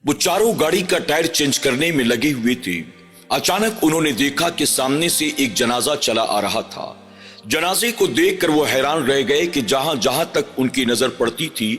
वो चारों गाड़ी का टायर चेंज करने में लगे हुए थे। अचानक उन्होंने देखा कि सामने से एक जनाजा चला आ रहा था। जनाजे को देखकर वो हैरान रह गए कि जहां जहां तक उनकी नजर पड़ती थी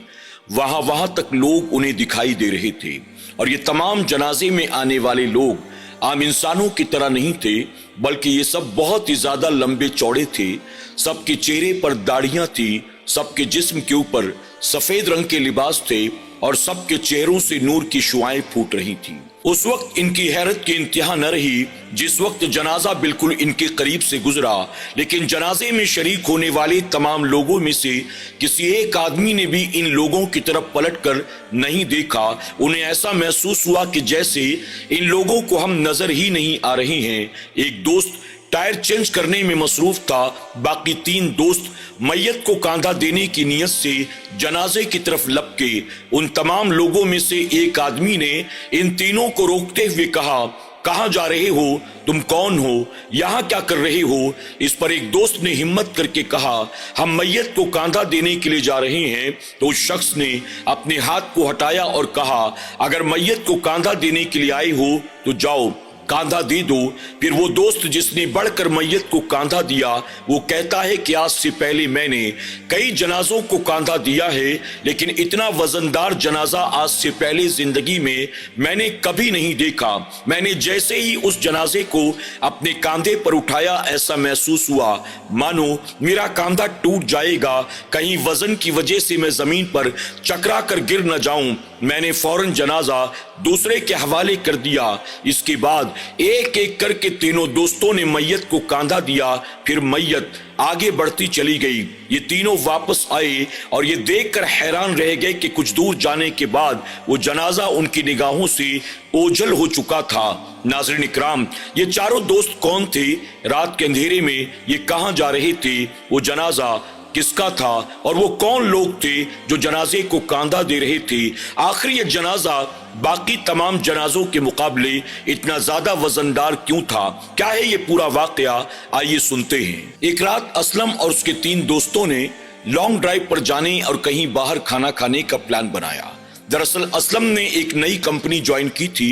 वहां वहां तक लोग उन्हें दिखाई दे रहे थे। और ये तमाम जनाजे में आने वाले लोग आम इंसानों की तरह नहीं थे, बल्कि ये सब बहुत ही ज्यादा लंबे चौड़े थे। सबके चेहरे पर दाढ़ियां थी, सबके जिस्म के ऊपर सफेद रंग के लिबास थे और सबके चेहरों से नूर की शुआएं फूट रही थी। उस वक्त इनकी हैरत की इंतहा न रही जिस वक्त जनाजा बिल्कुल इनके करीब से गुजरा, लेकिन जनाजे में शरीक होने वाले तमाम लोगों में से किसी एक आदमी ने भी इन लोगों की तरफ पलटकर नहीं देखा। उन्हें ऐसा महसूस हुआ कि जैसे इन लोगों को हम नजर ही नहीं आ रहे हैं। एक दोस्त टायर चेंज करने में मसरूफ था, बाकी तीन दोस्त मैयत को कांधा देने की नियत से जनाजे की तरफ लपके। उन तमाम लोगों में से एक आदमी ने इन तीनों को रोकते हुए कहा, कहां जा रहे हो, तुम कौन हो, यहां क्या कर रहे हो? इस पर एक दोस्त ने हिम्मत करके कहा, हम मैयत को कांधा देने के लिए जा रहे हैं। तो उस शख्स ने अपने हाथ को हटाया और कहा, अगर मैयत को कांधा देने के लिए आए हो तो जाओ, कांधा दे दो। फिर वो दोस्त जिसने बढ़कर मैयत को कांधा दिया, वो कहता है कि आज से पहले मैंने कई जनाजों को कांधा दिया है, लेकिन इतना वजनदार जनाजा आज से पहले जिंदगी में मैंने कभी नहीं देखा। मैंने जैसे ही उस जनाजे को अपने कांधे पर उठाया, ऐसा महसूस हुआ मानो मेरा कांधा टूट जाएगा, कहीं वजन की वजह से मैं जमीन पर चकरा कर गिर न जाऊं। मैंने फौरन जनाजा दूसरे के हवाले कर दिया। इसके बाद एक एक करके तीनों दोस्तों ने मैयत को कांधा दिया। फिर मैयत आगे बढ़ती चली गई। ये तीनों वापस आए और ये देखकर हैरान रह गए कि कुछ दूर जाने के बाद वो जनाजा उनकी निगाहों से ओझल हो चुका था। नाज़रीन इकराम, ये चारों दोस्त कौन थे? रात के अंधेरे में ये कहां जा रहे थे? वो जनाजा किसका था और वो कौन लोग थे जो जनाजे को कांधा दे रहे थे? आखिर ये जनाजा बाकी तमाम जनाजों के मुकाबले इतना ज्यादा वजनदार क्यों था? क्या है ये पूरा वाकया? आइए सुनते हैं। एक रात असलम और उसके तीन दोस्तों ने लॉन्ग ड्राइव पर जाने और कहीं बाहर खाना खाने का प्लान बनाया। दरअसल असलम ने एक नई कंपनी ज्वाइन की थी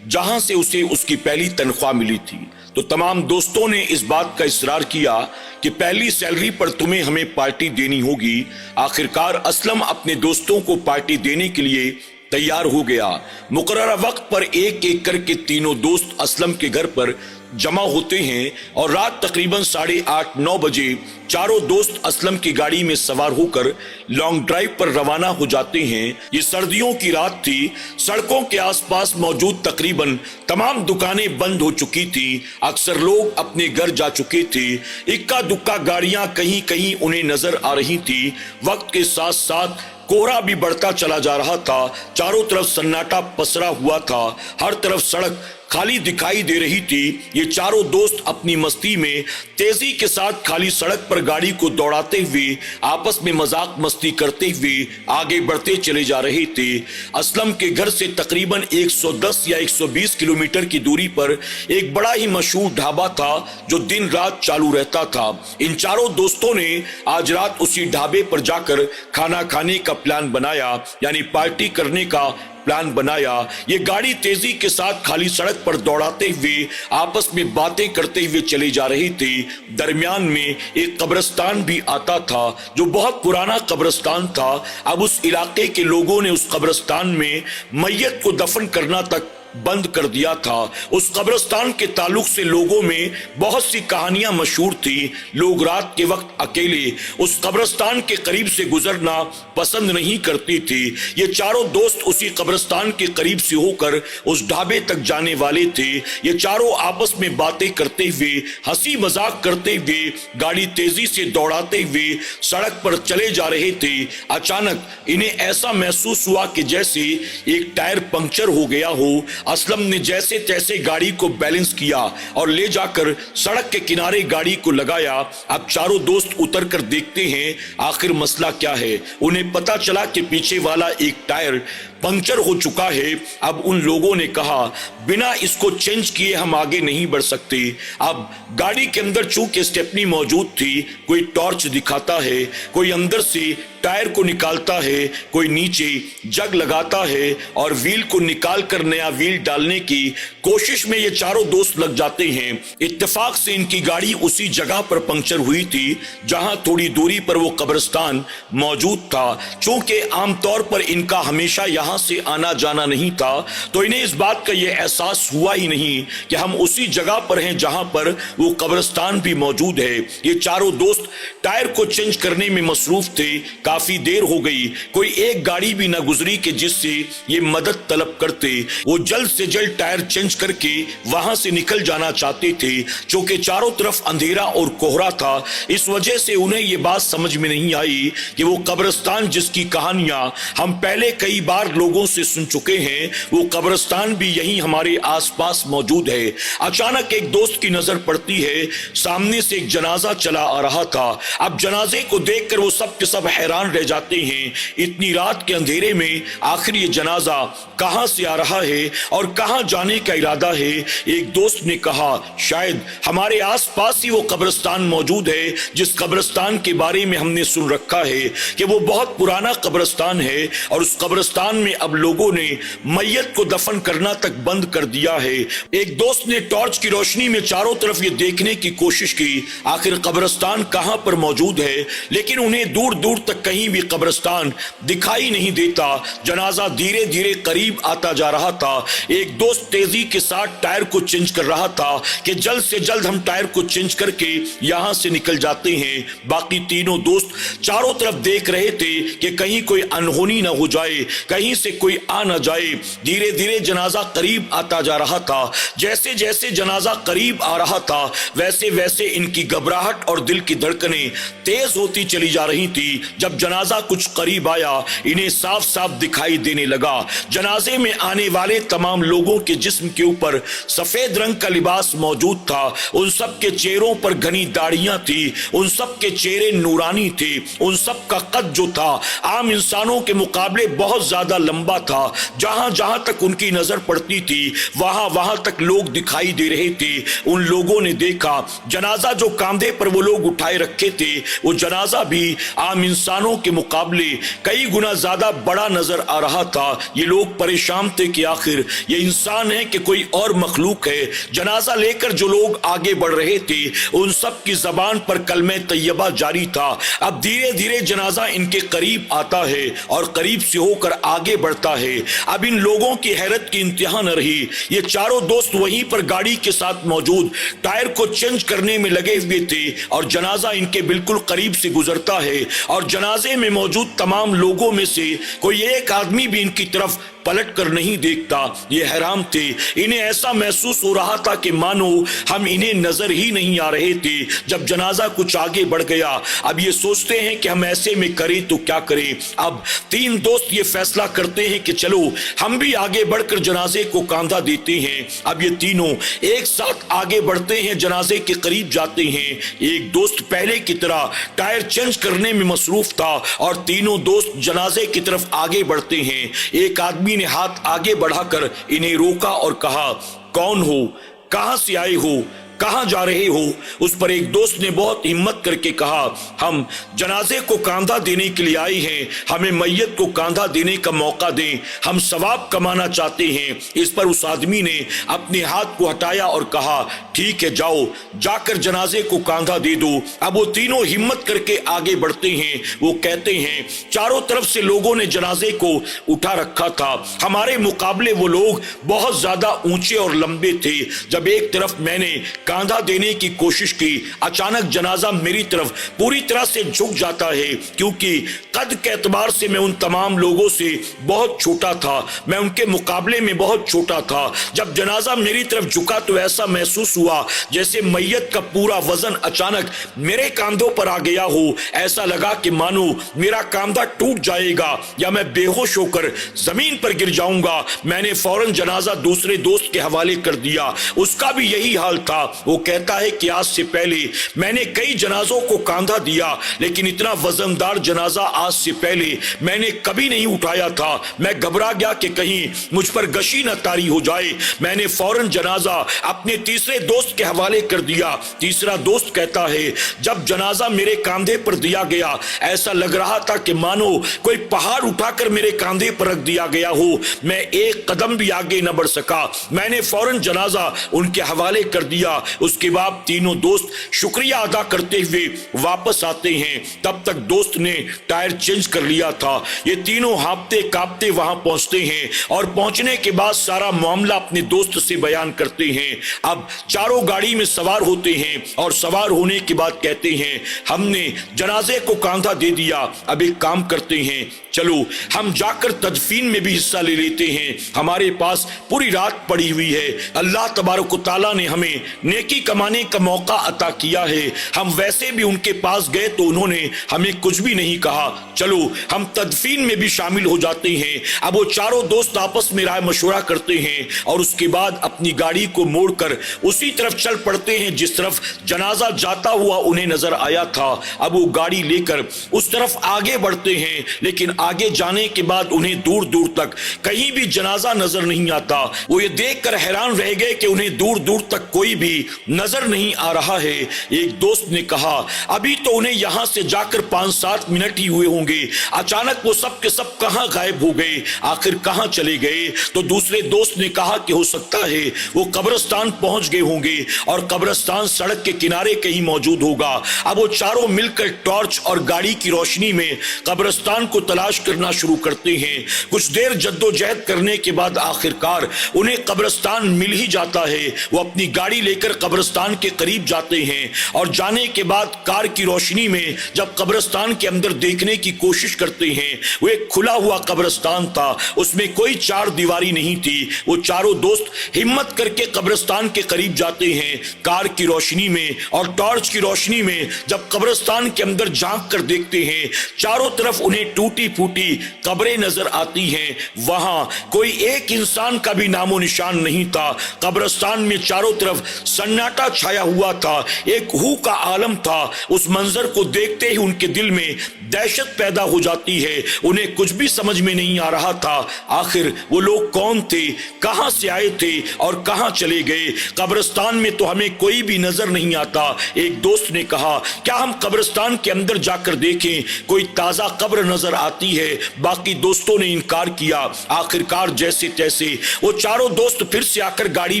जहां से उसे उसकी पहली तनख्वाह मिली थी। तो तमाम दोस्तों ने इस बात का इसरार किया कि पहली सैलरी पर तुम्हें हमें पार्टी देनी होगी। आखिरकार असलम अपने दोस्तों को पार्टी देने के लिए तैयार हो गया। मुकर्ररा वक्त पर एक एक करके तीनों दोस्त असलम के घर पर जमा होते हैं और रात तकरीबन 8:30-9 बजे चारों दोस्त असलम की गाड़ी में सवार होकर लॉन्ग ड्राइव पर रवाना हो जाते हैं। ये सर्दियों की रात थी। सड़कों के आसपास मौजूद तकरीबन तमाम दुकानें बंद हो चुकी थी। अक्सर लोग अपने घर जा चुके थे। इक्का दुक्का गाड़ियां कहीं कहीं उन्हें नजर आ रही थी। वक्त के साथ साथ कोहरा भी बढ़ता चला जा रहा था। चारों तरफ सन्नाटा पसरा हुआ था। हर तरफ सड़क खाली दिखाई दे रही थी। ये चारों दोस्त अपनी मस्ती में तेजी के साथ खाली सड़क पर गाड़ी को दौड़ाते हुए आपस में मजाक मस्ती करते हुए आगे बढ़ते चले जा रहे थे। असलम के घर से तकरीबन 110 या 120 किलोमीटर की दूरी पर एक बड़ा ही मशहूर ढाबा था जो दिन रात चालू रहता था। इन चारों दोस्तों ने आज रात उसी ढाबे पर जाकर खाना खाने का प्लान बनाया, यानी पार्टी करने का प्लान बनाया। ये गाड़ी तेजी के साथ खाली सड़क पर दौड़ाते हुए आपस में बातें करते हुए चले जा रही थी। दरमियान में एक कब्रिस्तान भी आता था जो बहुत पुराना कब्रिस्तान था। अब उस इलाके के लोगों ने उस कब्रिस्तान में मैयत को दफन करना तक बंद कर दिया था। उस कब्रिस्तान के ताल्लुक से लोगों में बहुत सी कहानियां मशहूर थी। लोग रात के वक्त अकेले उस कब्रिस्तान के करीब से गुजरना पसंद नहीं करते थे। ये चारों दोस्त उसी कब्रिस्तान के करीब से होकर उस ढाबे तक जाने वाले थे। ये चारों आपस में बातें करते हुए, हंसी मजाक करते हुए, गाड़ी तेजी से दौड़ाते हुए सड़क पर चले जा रहे थे। अचानक इन्हें ऐसा महसूस हुआ कि जैसे एक टायर पंक्चर हो गया हो। असलम ने जैसे तैसे गाड़ी को बैलेंस किया और ले जाकर सड़क के किनारे गाड़ी को लगाया। अब चारों दोस्त उतर कर देखते हैं आखिर मसला क्या है। उन्हें पता चला कि पीछे वाला एक टायर पंक्चर हो चुका है। अब उन लोगों ने कहा बिना इसको चेंज किए हम आगे नहीं बढ़ सकते। अब गाड़ी के अंदर चूंकि स्टेपनी मौजूद थी, कोई टॉर्च दिखाता है, कोई अंदर से टायर को निकालता है, कोई नीचे जग लगाता है और व्हील को निकाल कर नया व्हील डालने की कोशिश में ये चारों दोस्त लग जाते हैं। इत्तेफाक से इनकी गाड़ी उसी जगह पर पंक्चर हुई थी जहां थोड़ी दूरी पर वो कब्रिस्तान मौजूद था। चूंकि आमतौर पर इनका हमेशा यहां से आना जाना नहीं था, तो इन्हें इस बात का ये एहसास हुआ ही नहीं कि हम उसी जगह पर हैं जहां पर वो कब्रिस्तान भी मौजूद है। ये चारों दोस्त टायर को चेंज करने में मसरूफ थे। काफी देर हो गई, कोई एक गाड़ी भी न गुजरी कि जिससे ये मदद तलब करते। वो जल्द से जल्द टायर चेंज करके वहां से निकल जाना चाहते थे। चूंकि चारों तरफ अंधेरा और कोहरा था, इस वजह से उन्हें ये बात समझ में नहीं आई कि वो कब्रिस्तान जिसकी कहानियां हम पहले कई बार लोगों से सुन चुके हैं, वो कब्रिस्तान भी यहीं हमारे आसपास मौजूद है। अचानक एक दोस्त की नजर पड़ती है, सामने से एक जनाजा चला आ रहा था। अब जनाजे को देखकर वो सब के सब हैरान रह जाते हैं। इतनी रात के अंधेरे में आखिर ये जनाजा कहां से आ रहा है और कहां जाने का इरादा है। एक दोस्त ने कहा शायद हमारे आसपास ही वो कब्रिस्तान मौजूद है जिस कब्रिस्तान के बारे में हमने सुन रखा है कि वो बहुत पुराना कब्रिस्तान है और उस कब्रिस्तान में अब लोगों ने मैयत को दफन करना तक बंद कर दिया है। एक दोस्त ने टॉर्च की रोशनी में चारों तरफ ये देखने की कोशिश की आखिर कब्रिस्तान कहां पर मौजूद है, लेकिन उन्हें दूर दूर तक कहीं भी कब्रिस्तान दिखाई नहीं देता। जनाजा धीरे धीरे करीब आता जा रहा था। एक दोस्त तेजी के साथ टायर को चेंज कर रहा था कि जल्द से जल्द हम टायर को चेंज करके यहां से निकल जाते हैं। बाकी तीनों दोस्त चारों तरफ देख रहे थे कि कहीं कोई अनहोनी ना हो जाए, कहीं से कोई आ ना जाए। धीरे धीरे जनाजा करीब आता जा रहा था। जैसे जैसे जनाजा करीब आ रहा था, वैसे वैसे इनकी घबराहट और दिल की धड़कनें तेज होती चली जा रही थी। जब जनाजा कुछ करीब आया, इन्हें साफ साफ दिखाई देने लगा। जनाजे में आने वाले तमाम लोगों के जिस्म के ऊपर सफेद रंग का लिबास मौजूद था। उन सब के चेहरों पर घनी दाढ़ियां थी, उन सब के चेहरे नूरानी थे, उन सब का कद जो था आम इंसानों के मुकाबले बहुत ज्यादा लंबा था। जहां जहां तक उनकी नजर पड़ती थी वहां वहां तक लोग दिखाई दे रहे थे। उन लोगों ने देखा जनाजा जो कांधे पर वो लोग उठाए रखे थे, वो जनाजा भी आम इंसानों के मुकाबले कई गुना ज्यादा बड़ा नजर आ रहा था। ये लोग परेशान थे कि आखिर ये इंसान है कि कोई और मखलूक है। जनाजा लेकर जो लोग आगे बढ़ रहे थे, उन सब की जबान पर कलमे तैयबा जारी था। अब धीरे धीरे जनाजा इनके करीब आता है और करीब से होकर आगे बढ़ता है। अब इन लोगों की हैरत की इंतहा न रही। ये चारों दोस्त वहीं पर गाड़ी के साथ मौजूद टायर को चेंज करने में लगे हुए थे और जनाजा इनके बिल्कुल करीब से गुजरता है और जनाजे में मौजूद तमाम लोगों में से कोई एक आदमी भी इनकी तरफ पलट कर नहीं देखता। ये हैरान थे। इन्हें ऐसा महसूस हो रहा था कि मानो हम इन्हें नजर ही नहीं आ रहे थे। जब जनाजा कुछ आगे बढ़ गया, अब ये सोचते हैं कि हम ऐसे में करें तो क्या करें। अब तीन दोस्त ये फैसला करते हैं कि चलो हम भी आगे बढ़कर जनाजे को कांधा देते हैं। अब ये तीनों एक साथ आगे बढ़ते हैं, जनाजे के करीब जाते हैं। एक दोस्त पहले की तरह टायर चेंज करने में मसरूफ था और तीनों दोस्त जनाजे की तरफ आगे बढ़ते हैं। एक आदमी ने हाथ आगे बढ़ाकर इन्हें रोका और कहा कौन हो, कहां से आए हो, कहां जा रहे हो। उस पर एक दोस्त ने बहुत हिम्मत करके कहा हम जनाजे को कांधा देने के लिए आए हैं, हमें मैयत को कांधा देने का मौका दें, हम सवाब कमाना चाहते हैं। इस पर उस आदमी ने अपने हाथ को हटाया और कहा ठीक है, जाओ जाकर जनाजे को कांधा दे दो। अब वो तीनों हिम्मत करके आगे बढ़ते हैं। वो कहते हैं चारों तरफ से लोगों ने जनाजे को उठा रखा था, हमारे मुकाबले वो लोग बहुत ज्यादा ऊंचे और लंबे थे। जब एक तरफ मैंने कांधा देने की कोशिश की, अचानक जनाजा मेरी तरफ पूरी तरह से झुक जाता है, क्योंकि कद के एतबार से मैं उन तमाम लोगों से बहुत छोटा था, मैं उनके मुकाबले में बहुत छोटा था। जब जनाजा मेरी तरफ झुका तो ऐसा महसूस हुआ जैसे मैयत का पूरा वजन अचानक मेरे कांधों पर आ गया हो। ऐसा लगा कि मानो मेरा कांधा टूट जाएगा या मैं बेहोश होकर जमीन पर गिर जाऊंगा। मैंने फौरन जनाजा दूसरे दोस्त के हवाले कर दिया, उसका भी यही हाल था। वो कहता है कि आज से पहले मैंने कई जनाजों को कांधा दिया, लेकिन इतना वजनदार जनाजा आज से पहले मैंने कभी नहीं उठाया था। मैं घबरा गया कि कहीं मुझ पर गशी न तारी हो जाए। मैंने फौरन जनाजा अपने तीसरे दोस्त के हवाले कर दिया। तीसरा दोस्त कहता है, जब जनाजा मेरे कांधे पर दिया गया, ऐसा लग रहा था कि मानो कोई पहाड़ उठाकर मेरे कांधे पर रख दिया गया हो। मैं एक कदम भी आगे न बढ़ सका। मैंने फौरन जनाजा उनके हवाले कर दिया। उसके बाद तीनों दोस्त शुक्रिया अदा करते हुए वापस आते हैं। तब तक दोस्त ने टायर चेंज कर लिया था। ये तीनों हाँफते कांपते वहां पहुंचते हैं और पहुंचने के बाद सारा मामला अपने दोस्त से बयान करते हैं। अब चारों गाड़ी में सवार होते हैं और सवार होने के बाद कहते हैं, हमने जनाजे को कांधा दे दिया, अब एक काम करते हैं, चलो हम जाकर तदफीन में भी हिस्सा ले लेते हैं। हमारे पास पूरी रात पड़ी हुई है। अल्लाह तबारक व तआला ने हमें नेकी कमाने का मौका अता किया है। हम वैसे भी उनके पास गए तो उन्होंने हमें कुछ भी नहीं कहा। चलो हम तदफीन में भी शामिल हो जाते हैं। अब वो चारों दोस्त आपस में राय मशवरा करते हैं और उसके बाद अपनी गाड़ी को मोड़कर उसी तरफ चल पड़ते हैं जिस तरफ जनाजा जाता हुआ उन्हें नजर आया था। अब वो गाड़ी लेकर उस तरफ आगे बढ़ते हैं, लेकिन आगे जाने के बाद उन्हें दूर दूर तक कहीं भी जनाजा नजर नहीं आता। वो ये देखकर हैरान रह गए कि उन्हें दूर दूर तक कोई भी नजर नहीं आ रहा है। एक दोस्त ने कहा, अभी तो उन्हें यहाँ से जाकर 5-7 मिनट ही हुए होंगे, अचानक वो सब के सब कहाँ गायब हो गए, आखिर कहाँ चले गए? तो दूसरे दोस्त ने कहा कि हो सकता है वो कब्रिस्तान पहुंच गए होंगे और कब्रिस्तान सड़क के किनारे कहीं मौजूद होगा। अब वो चारों मिलकर टॉर्च और गाड़ी की रोशनी में कब्रिस्तान को तलाश करना शुरू करते हैं। कुछ देर जद्दोजहद करने के बाद आखिरकार उन्हें कब्रिस्तान मिल ही जाता है। वो अपनी गाड़ी लेकर कब्रिस्तान के करीब जाते हैं और जाने के बाद कार की रोशनी में जब कब्रिस्तान के अंदर देखने की कोशिश करते हैं, वो एक खुला हुआ कब्रिस्तान था, उसमें कोई चार दीवारी नहीं थी। वो चारों दोस्त हिम्मत करके कब्रिस्तान के करीब जाते हैं। कार की रोशनी में और टॉर्च की रोशनी में जब कब्रिस्तान के अंदर झांक कर देखते हैं, चारों तरफ उन्हें टूटी फूटी कब्रें नजर आती हैं। वहां कोई एक इंसान का भी नामो निशान नहीं था। कब्रिस्तान में चारों तरफ सन्नाटा छाया हुआ था, एक हू का आलम था। उस मंजर को देखते ही उनके दिल में दहशत पैदा हो जाती है। उन्हें कुछ भी समझ में नहीं आ रहा था, आखिर वो लोग कौन थे, कहां से आए थे और कहां चले गए। कब्रिस्तान में तो हमें कोई भी नजर नहीं आता। एक दोस्त ने कहा, क्या हम कब्रिस्तान के अंदर जाकर देखें, कोई ताजा कब्र नजर आती है? बाकी दोस्तों ने इनकार किया। आखिरकार जैसे तैसे वो चारों दोस्त फिर से आकर गाड़ी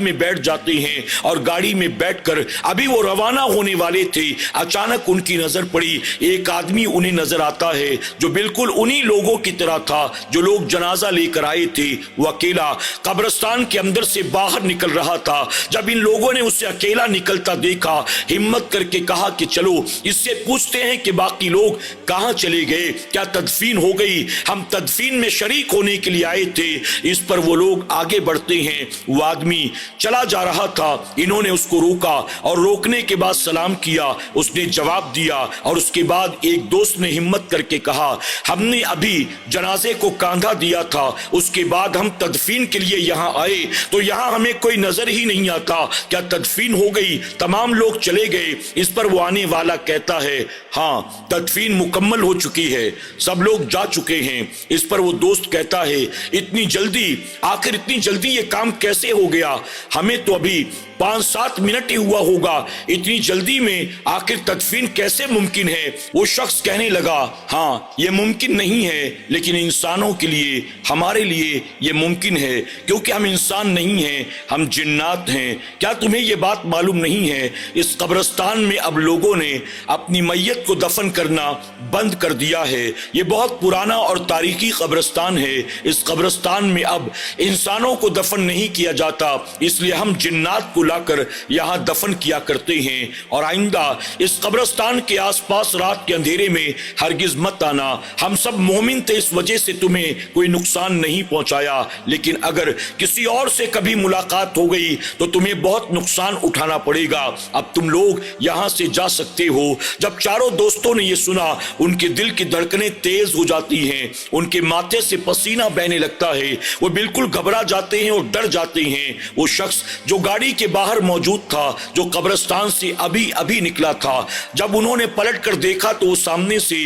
में बैठ जाते हैं और गाड़ी में बैठकर अभी वो रवाना होने वाले थे, अचानक उनकी नजर पड़ी। एक आदमी उन्हें नजर आता है जो बिल्कुल उन्हीं लोगों की तरह था जो लोग जनाजा लेकर आए थे। वो अकेला कब्रिस्तान के अंदर से बाहर निकल रहा था। जब इन लोगों ने उसे अकेला निकलता देखा, हिम्मत करके कहा कि चलो इससे पूछते हैं कि बाकी लोग कहां चले गए, क्या तदफीन हो गई? हम तदफीन में शरीक होने के लिए आए थे। इस पर वो लोग आगे बढ़ते हैं। वो आदमी चला जा रहा था, इन्होंने उसको रोका और रोकने के बाद सलाम किया। उसने जवाब दिया और उसके बाद एक दोस्त ने हिम्मत करके कहा, हमने अभी जनाजे को कांधा दिया था, उसके बाद हम तदफीन के लिए यहाँ आए तो यहाँ हमें कोई नजर ही नहीं आता, क्या तदफीन हो गई? तमाम लोग चले गए। इस पर वो आने वाला कहता है, हाँ तदफीन मुकम्मल हो चुकी है, सब लोग जा चुके हैं। इस पर वो दोस्त कहता है, इतनी जल्दी, आखिर इतनी जल्दी ये काम कैसे हो गया? हमें तो अभी 5-7 मिनट ही हुआ होगा, इतनी जल्दी में आखिर तदफीन कैसे मुमकिन है? वो शख्स कहने लगा, हाँ ये मुमकिन नहीं है, लेकिन इंसानों के लिए, हमारे लिए ये मुमकिन है, क्योंकि हम इंसान नहीं हैं, हम जिन्नात हैं। क्या तुम्हें ये बात मालूम नहीं है, इस कब्रिस्तान में अब लोगों ने अपनी मैयत को दफन करना बंद कर दिया है। ये बहुत पुराना और तारीखी कब्रिस्तान है। इस कब्रिस्तान में अब इंसानों को दफन नहीं किया जाता, इसलिए हम जिन्नात को लाकर यहाँ दफन किया करते हैं। और आइंदा इस कब्रिस्तान के आसपास रात के अंधेरे में हरगिज मत आना। हम सब मोमिन थे, इस वजह से तुम्हें कोई नुकसान नहीं पहुंचाया, लेकिन अगर किसी और से कभी मुलाकात हो गई तो तुम्हें बहुत नुकसान उठाना पड़ेगा। अब तुम लोग यहाँ से जा सकते हो। जब चारों दोस्तों ने ये सुना, उनके दिल की धड़कनें तेज हो जाती हैं, उनके माथे से पसीना बहने लगता है, वो बिल्कुल घबरा जाते हैं और डर जाते हैं। वो शख्स जो गाड़ी के बाहर मौजूद موجود تھا جو قبرستان سے ابھی ابھی نکلا تھا۔ جب انہوں نے پلٹ کر دیکھا تو وہ سامنے سے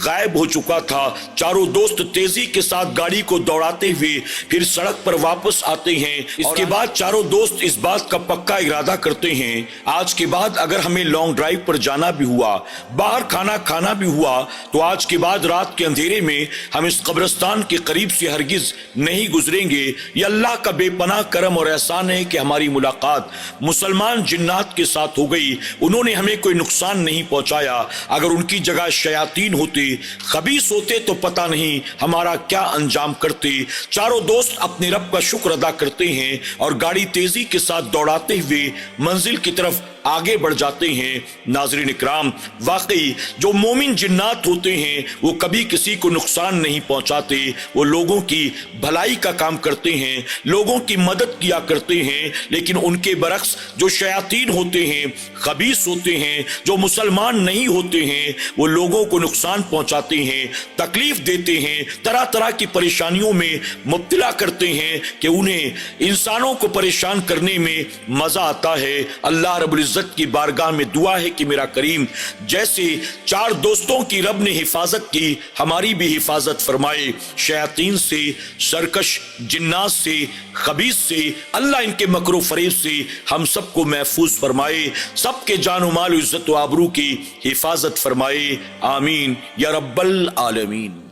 غائب ہو چکا تھا۔ چاروں دوست تیزی کے ساتھ گاڑی کو دوڑاتے ہوئے پھر سڑک پر واپس آتے ہیں۔ اس کے بعد چاروں دوست اس بات کا پکا ارادہ کرتے ہیں آج کے بعد اگر ہمیں لانگ ڈرائیو پر جانا بھی ہوا، باہر کھانا کھانا بھی ہوا، تو آج کے بعد رات کے اندھیرے میں ہم اس قبرستان کے قریب سے ہرگز نہیں گزریں گے۔ یہ اللہ کا بے پناہ کرم اور احسان ہے کہ ہماری ملاقات مسلمان جنات کے ساتھ ہو گئی۔ انہوں نے ہمیں کوئی نقصان نہیں پہنچایا۔ اگر ان کی جگہ شیاطین ہوتے، خبیث ہوتے تو پتہ نہیں ہمارا کیا انجام کرتے۔ چاروں دوست اپنے رب کا شکر ادا کرتے ہیں اور گاڑی تیزی کے ساتھ دوڑاتے ہوئے منزل کی طرف آگے بڑھ جاتے ہیں۔ ناظرین اکرام، واقعی جو مومن جنات ہوتے ہیں وہ کبھی کسی کو نقصان نہیں پہنچاتے۔ وہ لوگوں کی بھلائی کا کام کرتے ہیں، لوگوں کی مدد کیا کرتے ہیں، لیکن ان کے برعکس جو شیاطین ہوتے ہیں، خبیث ہوتے ہیں، جو مسلمان نہیں ہوتے ہیں، وہ لوگوں کو نقصان پہنچاتے ہیں، تکلیف دیتے ہیں، طرح طرح کی پریشانیوں میں مبتلا کرتے ہیں کہ انہیں انسانوں کو پریشان کرنے میں مزہ آتا ہے۔ اللہ رب العزت کی بارگاہ میں دعا ہے کہ میرا کریم جیسے چار دوستوں کی رب نے حفاظت کی، ہماری بھی حفاظت فرمائے شیاطین سے، سرکش جنات سے، خبیث سے۔ اللہ ان کے مکر و فریب سے ہم سب کو محفوظ فرمائے، سب کے جان و مال و عزت و آبرو کی حفاظت فرمائے، آمین یا رب العالمین۔